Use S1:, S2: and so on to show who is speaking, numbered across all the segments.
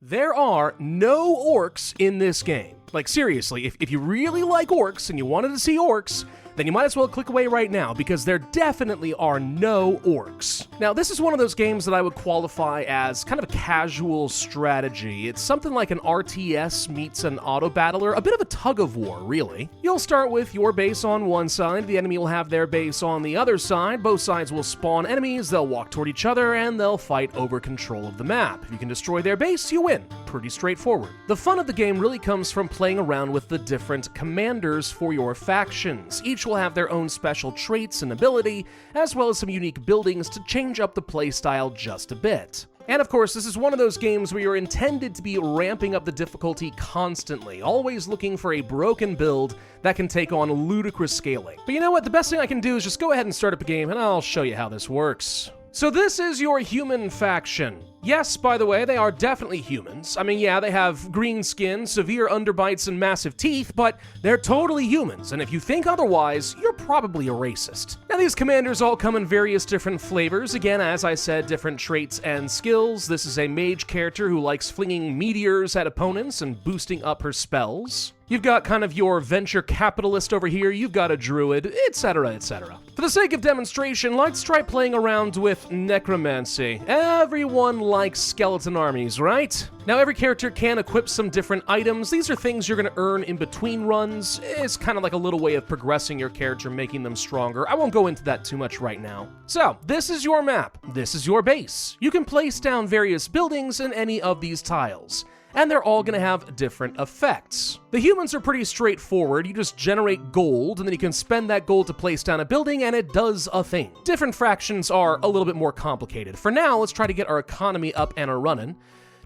S1: There are no orcs in this game. Like, seriously, if you really like orcs and you wanted to see orcs, then you might as well click away right now, because there definitely are no orcs. Now, this is one of those games that I would qualify as kind of a casual strategy. It's something like an RTS meets an auto-battler, a bit of a tug-of-war, really. You'll start with your base on one side, the enemy will have their base on the other side, both sides will spawn enemies, they'll walk toward each other, and they'll fight over control of the map. If you can destroy their base, you win. Pretty straightforward. The fun of the game really comes from playing around with the different commanders for your factions. Each will have their own special traits and ability, as well as some unique buildings to change up the playstyle just a bit. And of course, this is one of those games where you're intended to be ramping up the difficulty constantly, always looking for a broken build that can take on ludicrous scaling. But you know what? The best thing I can do is just go ahead and start up a game, and I'll show you how this works. So this is your human faction. Yes, by the way, they are definitely humans. I mean, yeah, they have green skin, severe underbites, and massive teeth, but they're totally humans, and if you think otherwise, you're probably a racist. Now, these commanders all come in various different flavors. Again, as I said, different traits and skills. This is a mage character who likes flinging meteors at opponents and boosting up her spells. You've got kind of your venture capitalist over here, you've got a druid, etc., etc. For the sake of demonstration, let's try playing around with necromancy. Everyone likes skeleton armies, right? Now, every character can equip some different items. These are things you're going to earn in between runs. It's kind of like a little way of progressing your character, making them stronger. I won't go into that too much right now. So, this is your map. This is your base. You can place down various buildings in any of these tiles, and they're all going to have different effects. The humans are pretty straightforward. You just generate gold, and then you can spend that gold to place down a building, and it does a thing. Different fractions are a little bit more complicated. For now, let's try to get our economy up and a-running.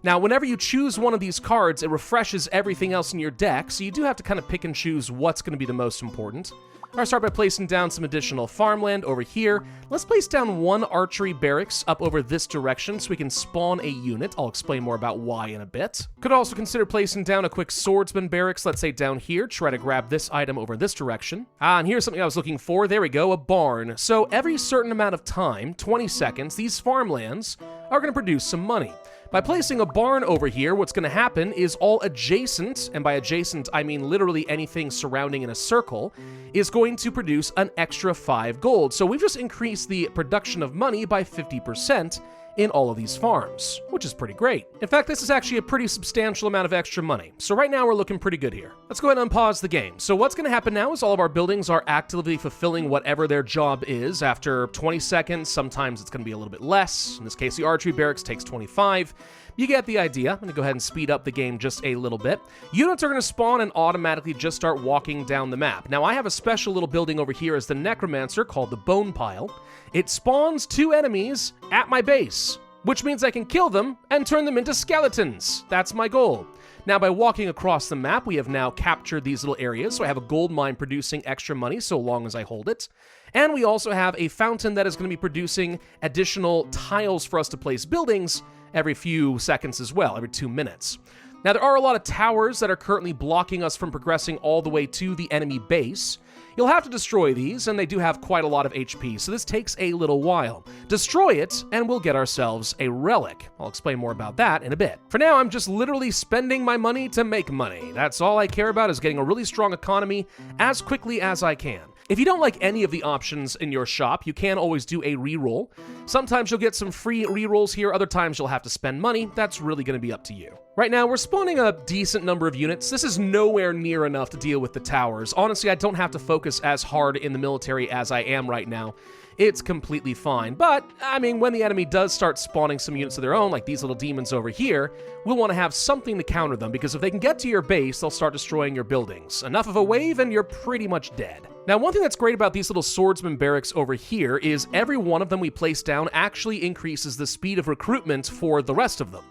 S1: Now, whenever you choose one of these cards, it refreshes everything else in your deck, so you do have to kind of pick and choose what's going to be the most important. I'll start by placing down some additional farmland over here. Let's place down one archery barracks up over this direction so we can spawn a unit. I'll explain more about why in a bit. Could also consider placing down a quick swordsman barracks, let's say down here. Try to grab this item over this direction. And here's something I was looking for. There we go, a barn. So every certain amount of time, 20 seconds, these farmlands are going to produce some money. By placing a barn over here, what's going to happen is all adjacent, and by adjacent I mean literally anything surrounding in a circle, is going to produce an extra 5 gold. So we've just increased the production of money by 50% in all of these farms, which is pretty great. In fact, this is actually a pretty substantial amount of extra money. So right now we're looking pretty good here. Let's go ahead and unpause the game. So what's going to happen now is all of our buildings are actively fulfilling whatever their job is. After 20 seconds, sometimes it's going to be a little bit less. In this case, the archery barracks takes 25. You get the idea. I'm going to go ahead and speed up the game just a little bit. Units are going to spawn and automatically just start walking down the map. Now, I have a special little building over here as the necromancer called the bone pile. It spawns 2 enemies at my base, which means I can kill them and turn them into skeletons. That's my goal. Now, by walking across the map, we have now captured these little areas, so I have a gold mine producing extra money so long as I hold it. And we also have a fountain that is going to be producing additional tiles for us to place buildings every few seconds as well, every 2 minutes. Now, there are a lot of towers that are currently blocking us from progressing all the way to the enemy base. You'll have to destroy these, and they do have quite a lot of HP, so this takes a little while. Destroy it, and we'll get ourselves a relic. I'll explain more about that in a bit. For now, I'm just literally spending my money to make money. That's all I care about, is getting a really strong economy as quickly as I can. If you don't like any of the options in your shop, you can always do a reroll. Sometimes you'll get some free rerolls here, other times you'll have to spend money. That's really going to be up to you. Right now, we're spawning a decent number of units. This is nowhere near enough to deal with the towers. Honestly, I don't have to focus as hard in the military as I am right now. It's completely fine. But, I mean, when the enemy does start spawning some units of their own, like these little demons over here, we'll want to have something to counter them, because if they can get to your base, they'll start destroying your buildings. Enough of a wave, and you're pretty much dead. Now, one thing that's great about these little swordsman barracks over here is every one of them we place down actually increases the speed of recruitment for the rest of them.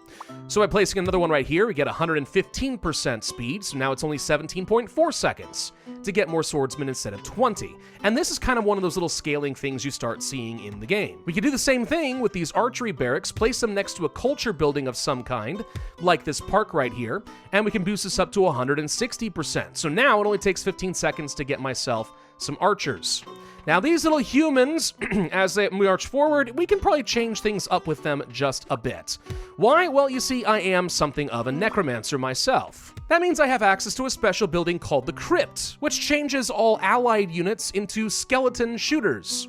S1: So by placing another one right here, we get 115% speed, so now it's only 17.4 seconds to get more swordsmen instead of 20. And this is kind of one of those little scaling things you start seeing in the game. We could do the same thing with these archery barracks, place them next to a culture building of some kind, like this park right here, and we can boost this up to 160%. So now it only takes 15 seconds to get myself some archers. Now, these little humans, as they march forward, we can probably change things up with them just a bit. Why? Well, you see, I am something of a necromancer myself. That means I have access to a special building called the Crypt, which changes all allied units into skeleton shooters.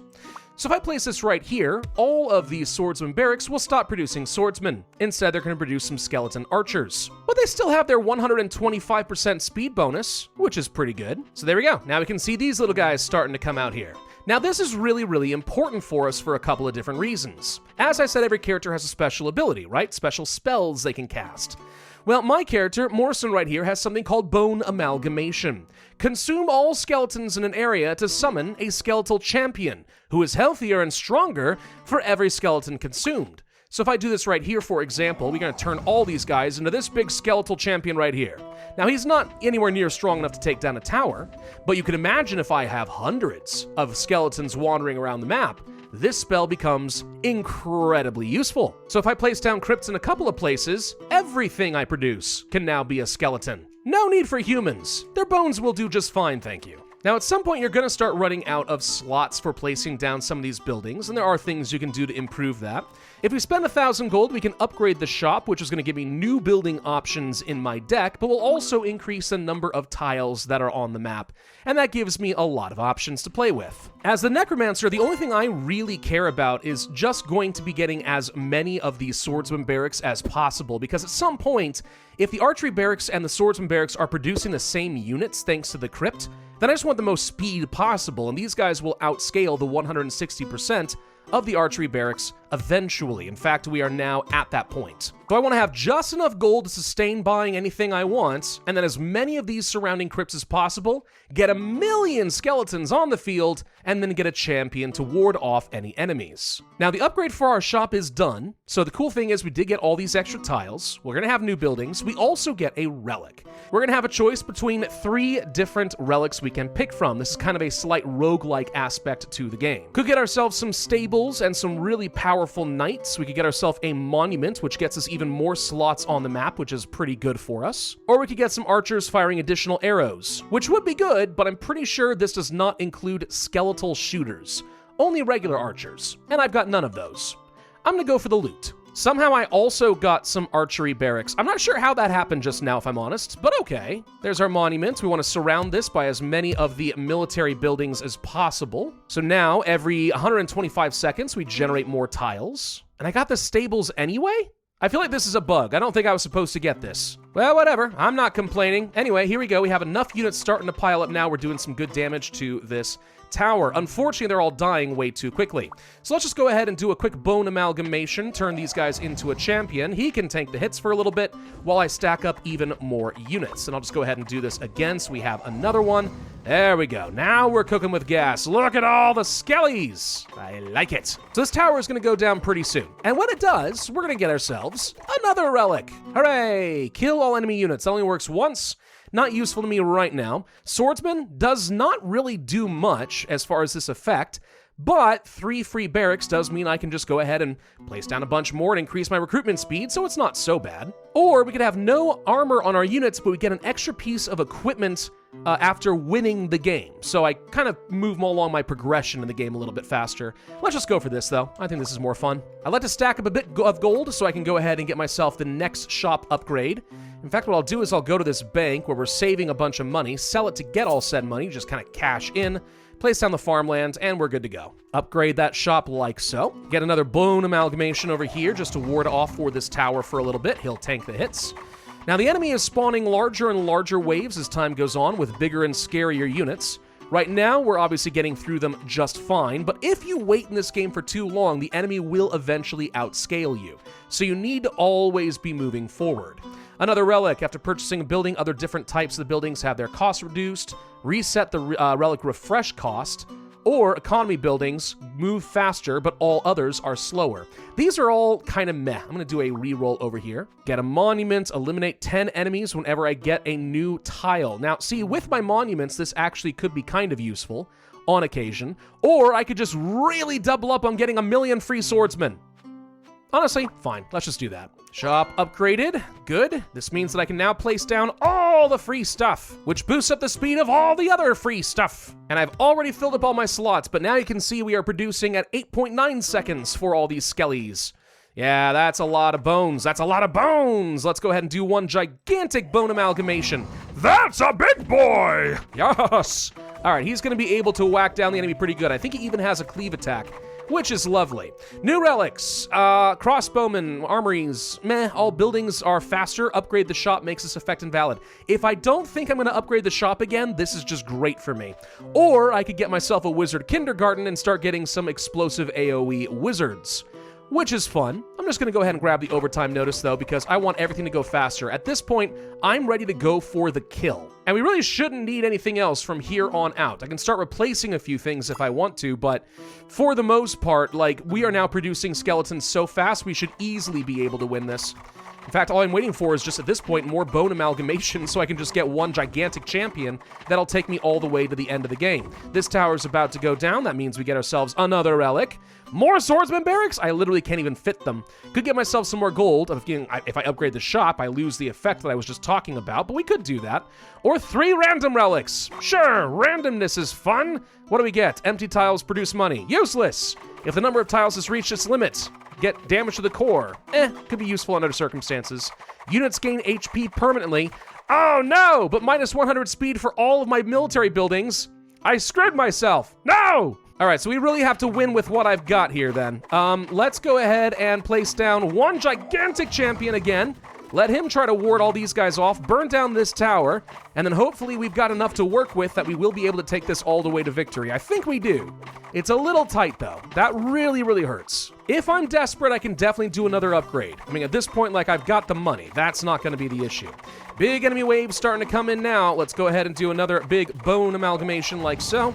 S1: So if I place this right here, all of these swordsman barracks will stop producing swordsmen. Instead, they're going to produce some skeleton archers. But they still have their 125% speed bonus, which is pretty good. So there we go. Now we can see these little guys starting to come out here. Now this is really important for us for a couple of different reasons. As I said, every character has a special ability, right? Special spells they can cast. Well, my character, Morrison right here, has something called Bone Amalgamation. Consume all skeletons in an area to summon a skeletal champion, who is healthier and stronger for every skeleton consumed. So if I do this right here, for example, we're going to turn all these guys into this big skeletal champion right here. Now, he's not anywhere near strong enough to take down a tower, but you can imagine if I have hundreds of skeletons wandering around the map, this spell becomes incredibly useful. So if I place down crypts in a couple of places, everything I produce can now be a skeleton. No need for humans. Their bones will do just fine, thank you. Now, at some point, you're going to start running out of slots for placing down some of these buildings, and there are things you can do to improve that. If we spend 1,000 gold, we can upgrade the shop, which is going to give me new building options in my deck, but will also increase the number of tiles that are on the map, and that gives me a lot of options to play with. As the necromancer, the only thing I really care about is just going to be getting as many of these swordsman barracks as possible, because at some point, if the archery barracks and the swordsman barracks are producing the same units thanks to the crypt, then I just want the most speed possible, and these guys will outscale the 160% of the archery barracks eventually. In fact, we are now at that point. So I want to have just enough gold to sustain buying anything I want, and then as many of these surrounding crypts as possible, get 1,000,000 skeletons on the field, and then get a champion to ward off any enemies. Now, the upgrade for our shop is done, so the cool thing is we did get all these extra tiles. We're going to have new buildings. We also get a relic. We're going to have a choice between 3 different relics we can pick from. This is kind of a slight roguelike aspect to the game. Could get ourselves some stables and some really powerful knights. We could get ourselves a monument, which gets us even more slots on the map, which is pretty good for us. Or we could get some archers firing additional arrows, which would be good, but I'm pretty sure this does not include skeletal shooters. Only regular archers, and I've got none of those. I'm gonna go for the loot. Somehow I also got some archery barracks. I'm not sure how that happened just now, if I'm honest, but okay. There's our monument. We want to surround this by as many of the military buildings as possible. So now, every 125 seconds, we generate more tiles. And I got the stables anyway? I feel like this is a bug. I don't think I was supposed to get this. Well, whatever. I'm not complaining. Anyway, here we go. We have enough units starting to pile up now. We're doing some good damage to this tower. Unfortunately, they're all dying way too quickly. So let's just go ahead and do a quick bone amalgamation, turn these guys into a champion. He can tank the hits for a little bit while I stack up even more units. And I'll just go ahead and do this again so we have another one. There we go. Now we're cooking with gas. Look at all the skellies. I like it. So this tower is going to go down pretty soon. And when it does, we're going to get ourselves another relic. Hooray! Kill all enemy units. That only works once. Not useful to me right now. Swordsman does not really do much as far as this effect, but 3 free barracks does mean I can just go ahead and place down a bunch more and increase my recruitment speed, so it's not so bad. Or we could have no armor on our units, but we get an extra piece of equipment after winning the game. So I kind of move along my progression in the game a little bit faster. Let's just go for this, though. I think this is more fun. I like to stack up a bit of gold so I can go ahead and get myself the next shop upgrade. In fact, what I'll do is I'll go to this bank where we're saving a bunch of money, sell it to get all said money, just kind of cash in, place down the farmland, and we're good to go. Upgrade that shop like so. Get another bone amalgamation over here just to ward off for this tower for a little bit. He'll tank the hits. Now, the enemy is spawning larger and larger waves as time goes on with bigger and scarier units. Right now, we're obviously getting through them just fine, but if you wait in this game for too long, the enemy will eventually outscale you. So you need to always be moving forward. Another relic. After purchasing a building, other different types of the buildings have their cost reduced, reset the relic refresh cost, or economy buildings move faster, but all others are slower. These are all kind of meh. I'm going to do a reroll over here. Get a monument, eliminate 10 enemies whenever I get a new tile. Now, see, with my monuments, this actually could be kind of useful on occasion, or I could just really double up on getting 1,000,000 free swordsmen. Honestly, fine. Let's just do that. Shop upgraded. Good. This means that I can now place down all the free stuff, which boosts up the speed of all the other free stuff. And I've already filled up all my slots, but now you can see we are producing at 8.9 seconds for all these skellies. Yeah, that's a lot of bones. That's a lot of bones. Let's go ahead and do one gigantic bone amalgamation. That's a big boy. Yes. All right, he's going to be able to whack down the enemy pretty good. I think he even has a cleave attack, which is lovely. New relics, crossbowmen, armories, meh, all buildings are faster. Upgrade the shop makes this effect invalid. If I don't think I'm gonna upgrade the shop again, this is just great for me. Or I could get myself a wizard kindergarten and start getting some explosive AoE wizards, which is fun. I'm just gonna go ahead and grab the overtime notice though, because I want everything to go faster. At this point, I'm ready to go for the kill. And we really shouldn't need anything else from here on out. I can start replacing a few things if I want to, but for the most part, like, we are now producing skeletons so fast, we should easily be able to win this. In fact, all I'm waiting for is just at this point more bone amalgamation so I can just get one gigantic champion that'll take me all the way to the end of the game. This tower's about to go down. That means we get ourselves another relic. More swordsman barracks? I literally can't even fit them. Could get myself some more gold. If I upgrade the shop, I lose the effect that I was just talking about, but we could do that. Or 3 random relics. Sure, randomness is fun. What do we get? Empty tiles produce money. Useless. If the number of tiles has reached its limit, get damage to the core. Could be useful under circumstances. Units gain HP permanently. Oh no, but minus 100 speed for all of my military buildings. I screwed myself. No! All right, so we really have to win with what I've got here then. Let's go ahead and place down one gigantic champion again. Let him try to ward all these guys off, burn down this tower, and then hopefully we've got enough to work with that we will be able to take this all the way to victory. I think we do. It's a little tight though. That really, really hurts. If I'm desperate, I can definitely do another upgrade. I mean, at this point, like, I've got the money. That's not gonna be the issue. Big enemy wave starting to come in now. Let's go ahead and do another big bone amalgamation like so.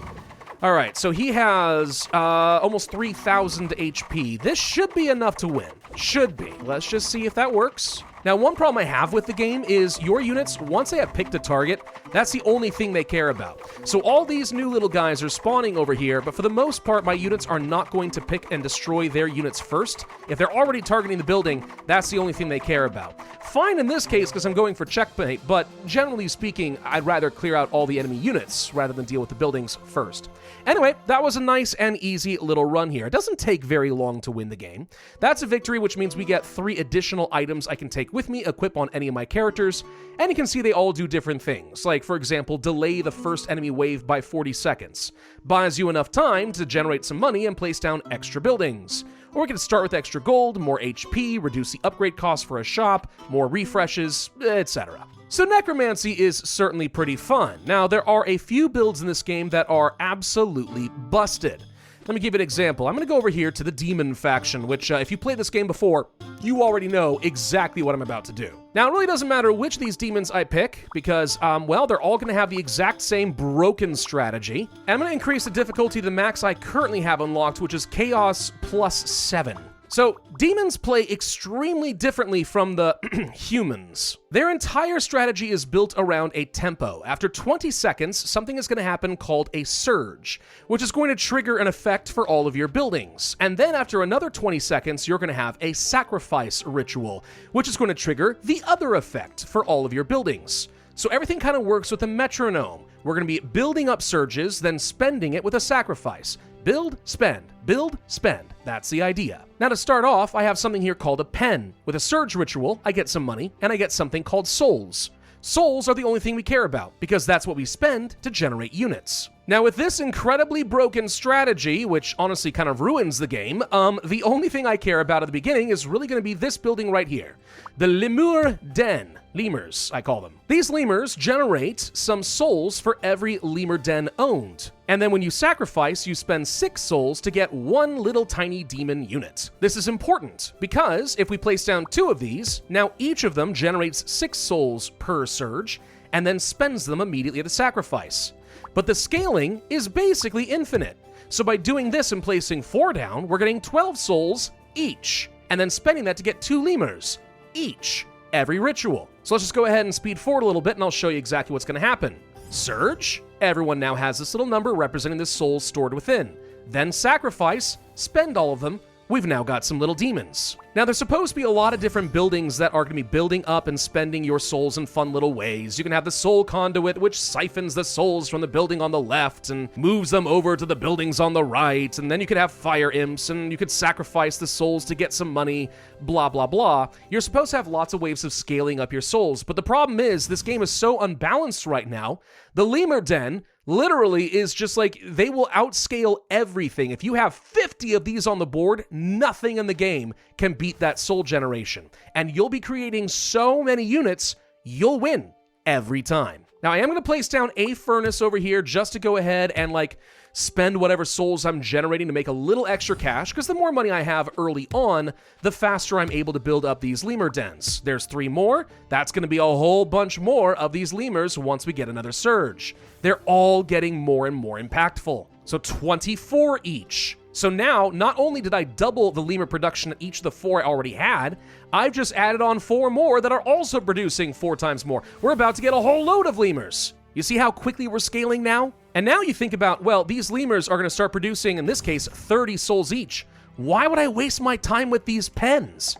S1: All right, so he has almost 3,000 HP. This should be enough to win. Should be. Let's just see if that works. Now, one problem I have with the game is your units, once they have picked a target, that's the only thing they care about. So all these new little guys are spawning over here, but for the most part, my units are not going to pick and destroy their units first. If they're already targeting the building, that's the only thing they care about. Fine in this case, because I'm going for checkmate, but generally speaking, I'd rather clear out all the enemy units rather than deal with the buildings first. Anyway, that was a nice and easy little run here. It doesn't take very long to win the game. That's a victory, which means we get 3 additional items I can take with me, equip on any of my characters, and you can see they all do different things. Like, for example, delay the first enemy wave by 40 seconds. Buys you enough time to generate some money and place down extra buildings. Or we can start with extra gold, more HP, reduce the upgrade cost for a shop, more refreshes, etc. So necromancy is certainly pretty fun. Now, there are a few builds in this game that are absolutely busted. Let me give you an example. I'm going to go over here to the demon faction, which if you played this game before, you already know exactly what I'm about to do. Now, it really doesn't matter which of these demons I pick, because, well, they're all going to have the exact same broken strategy. And I'm going to increase the difficulty to the max I currently have unlocked, which is Chaos +7. So, demons play extremely differently from the humans. Their entire strategy is built around a tempo. After 20 seconds, something is going to happen called a surge, which is going to trigger an effect for all of your buildings. And then after another 20 seconds, you're going to have a sacrifice ritual, which is going to trigger the other effect for all of your buildings. So everything kind of works with a metronome. We're going to be building up surges, then spending it with a sacrifice. Build, spend, build, spend. That's the idea. Now to start off, I have something here called a pen. With a surge ritual, I get some money, and I get something called souls. Souls are the only thing we care about, because that's what we spend to generate units. Now with this incredibly broken strategy, which honestly kind of ruins the game, the only thing I care about at the beginning is really going to be this building right here. The Lemur Den. Lemurs, I call them. These lemurs generate some souls for every lemur den owned. And then when you sacrifice, you spend 6 souls to get 1 little tiny demon unit. This is important because if we place down 2 of these, now each of them generates 6 souls per surge and then spends them immediately at a sacrifice. But the scaling is basically infinite. So by doing this and placing 4 down, we're getting 12 souls each, and then spending that to get 2 lemurs each every ritual. So let's just go ahead and speed forward a little bit and I'll show you exactly what's going to happen. Surge, everyone now has this little number representing the souls stored within. Then sacrifice, spend all of them, we've now got some little demons. Now, there's supposed to be a lot of different buildings that are going to be building up and spending your souls in fun little ways. You can have the soul conduit, which siphons the souls from the building on the left and moves them over to the buildings on the right. And then you could have fire imps, and you could sacrifice the souls to get some money, blah, blah, blah. You're supposed to have lots of ways of scaling up your souls. But the problem is, this game is so unbalanced right now. The lemur den literally is just like, they will outscale everything. If you have 50 of these on the board, nothing in the game can beat that soul generation. And you'll be creating so many units, you'll win every time. Now, I am going to place down a furnace over here just to go ahead and like spend whatever souls I'm generating to make a little extra cash, because the more money I have early on, the faster I'm able to build up these lemur dens. There's 3 more. That's going to be a whole bunch more of these lemurs once we get another surge. They're all getting more and more impactful. So 24 each. So now, not only did I double the lemur production at each of the 4 I already had, I've just added on 4 more that are also producing 4 times more. We're about to get a whole load of lemurs. You see how quickly we're scaling now? And now you think about, well, these lemurs are going to start producing, in this case, 30 souls each. Why would I waste my time with these pens?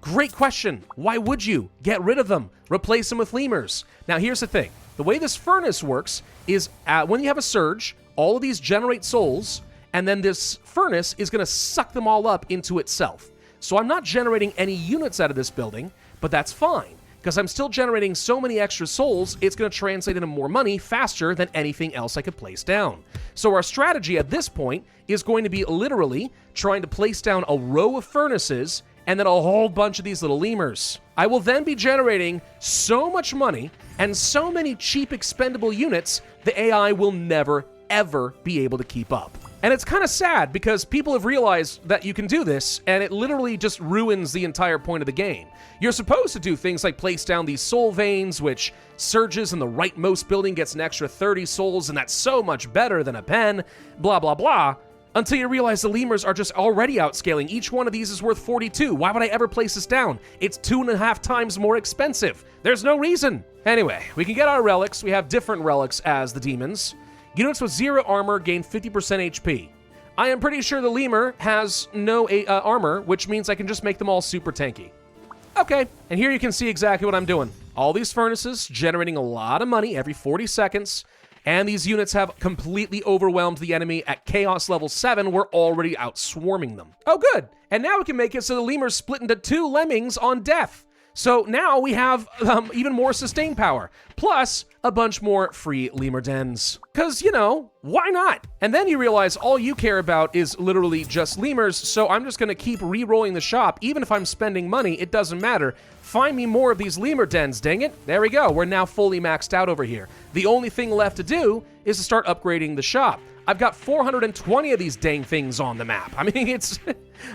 S1: Great question. Why would you? Get rid of them. Replace them with lemurs. Now, here's the thing. The way this furnace works is when you have a surge, all of these generate souls, and then this furnace is going to suck them all up into itself. So I'm not generating any units out of this building, but that's fine, because I'm still generating so many extra souls, it's going to translate into more money faster than anything else I could place down. So our strategy at this point is going to be literally trying to place down a row of furnaces and then a whole bunch of these little lemurs. I will then be generating so much money and so many cheap expendable units, the AI will never, ever be able to keep up. And it's kind of sad because people have realized that you can do this, and it literally just ruins the entire point of the game. You're supposed to do things like place down these soul veins, which surges in the rightmost building gets an extra 30 souls, and that's so much better than a pen, blah, blah, blah, until you realize the lemurs are just already outscaling. Each one of these is worth 42. Why would I ever place this down? It's 2.5 times more expensive. There's no reason. Anyway, we can get our relics. We have different relics as the demons. Units with 0 armor gain 50% HP. I am pretty sure the lemur has no armor, which means I can just make them all super tanky. Okay, and here you can see exactly what I'm doing. All these furnaces generating a lot of money every 40 seconds, and these units have completely overwhelmed the enemy at Chaos level 7. We're already out swarming them. Oh, good. And now we can make it so the lemurs split into 2 lemmings on death. So now we have even more sustain power, plus a bunch more free lemur dens. Because, you know, why not? And then you realize all you care about is literally just lemurs, so I'm just going to keep re-rolling the shop. Even if I'm spending money, it doesn't matter. Find me more of these lemur dens, dang it. There we go. We're now fully maxed out over here. The only thing left to do is to start upgrading the shop. I've got 420 of these dang things on the map. I mean, it's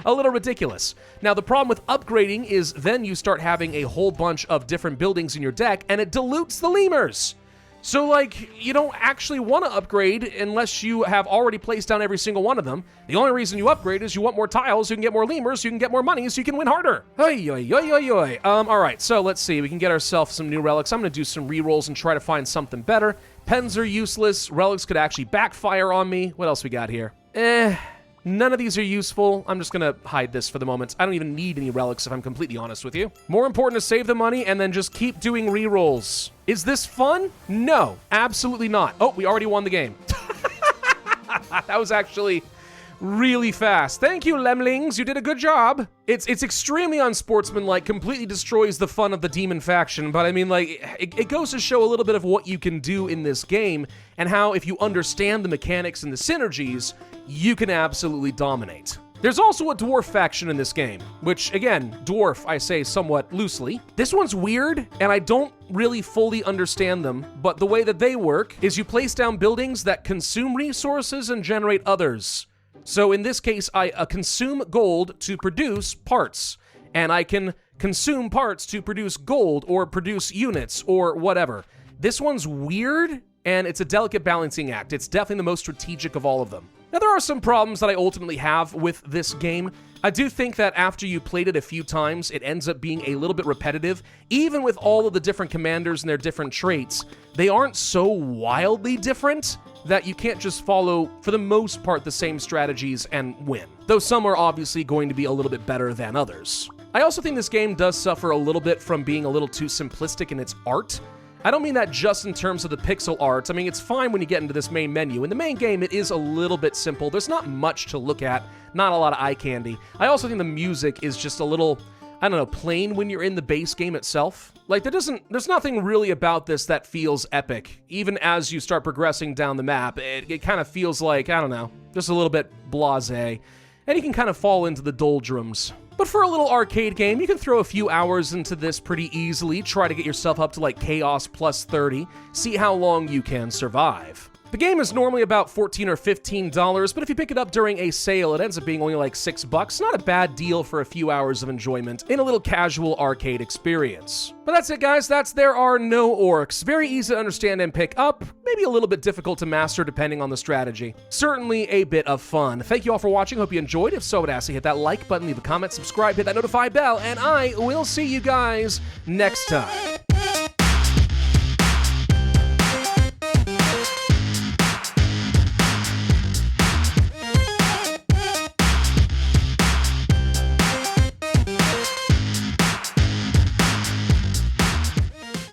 S1: a little ridiculous. Now, the problem with upgrading is then you start having a whole bunch of different buildings in your deck, and it dilutes the lemurs. So, like, you don't actually want to upgrade unless you have already placed down every single one of them. The only reason you upgrade is you want more tiles, so you can get more lemurs, so you can get more money, so you can win harder. All right, so let's see. We can get ourselves some new relics. I'm going to do some rerolls and try to find something better. Pens are useless. Relics could actually backfire on me. What else we got here? None of these are useful. I'm just going to hide this for the moment. I don't even need any relics, if I'm completely honest with you. More important to save the money and then just keep doing rerolls. Is this fun? No, absolutely not. Oh, we already won the game. That was actually really fast. Thank you, Lemlings. You did a good job. It's extremely unsportsmanlike, completely destroys the fun of the demon faction, but I mean, like, it goes to show a little bit of what you can do in this game and how if you understand the mechanics and the synergies, you can absolutely dominate. There's also a dwarf faction in this game, which, again, dwarf, I say somewhat loosely. This one's weird, and I don't really fully understand them, but the way that they work is you place down buildings that consume resources and generate others. So in this case, I consume gold to produce parts, and I can consume parts to produce gold or produce units or whatever. This one's weird, and it's a delicate balancing act. It's definitely the most strategic of all of them. Now, there are some problems that I ultimately have with this game. I do think that after you played it a few times, it ends up being a little bit repetitive. Even with all of the different commanders and their different traits, they aren't so wildly different that you can't just follow, for the most part, the same strategies and win. Though some are obviously going to be a little bit better than others. I also think this game does suffer a little bit from being a little too simplistic in its art. I don't mean that just in terms of the pixel art. I mean, it's fine when you get into this main menu. In the main game, it is a little bit simple. There's not much to look at, not a lot of eye candy. I also think the music is just a little, I don't know, plain when you're in the base game itself. Like, there's nothing really about this that feels epic. Even as you start progressing down the map, it kind of feels like, I don't know, just a little bit blasé. And you can kind of fall into the doldrums. But for a little arcade game, you can throw a few hours into this pretty easily, try to get yourself up to like Chaos plus 30, see how long you can survive. The game is normally about $14 or $15, but if you pick it up during a sale, it ends up being only like $6. Not a bad deal for a few hours of enjoyment in a little casual arcade experience. But that's it, guys. There Are No Orcs. Very easy to understand and pick up, maybe a little bit difficult to master depending on the strategy. Certainly a bit of fun. Thank you all for watching. Hope you enjoyed. If so, I would ask you hit that like button, leave a comment, subscribe, hit that notify bell, and I will see you guys next time.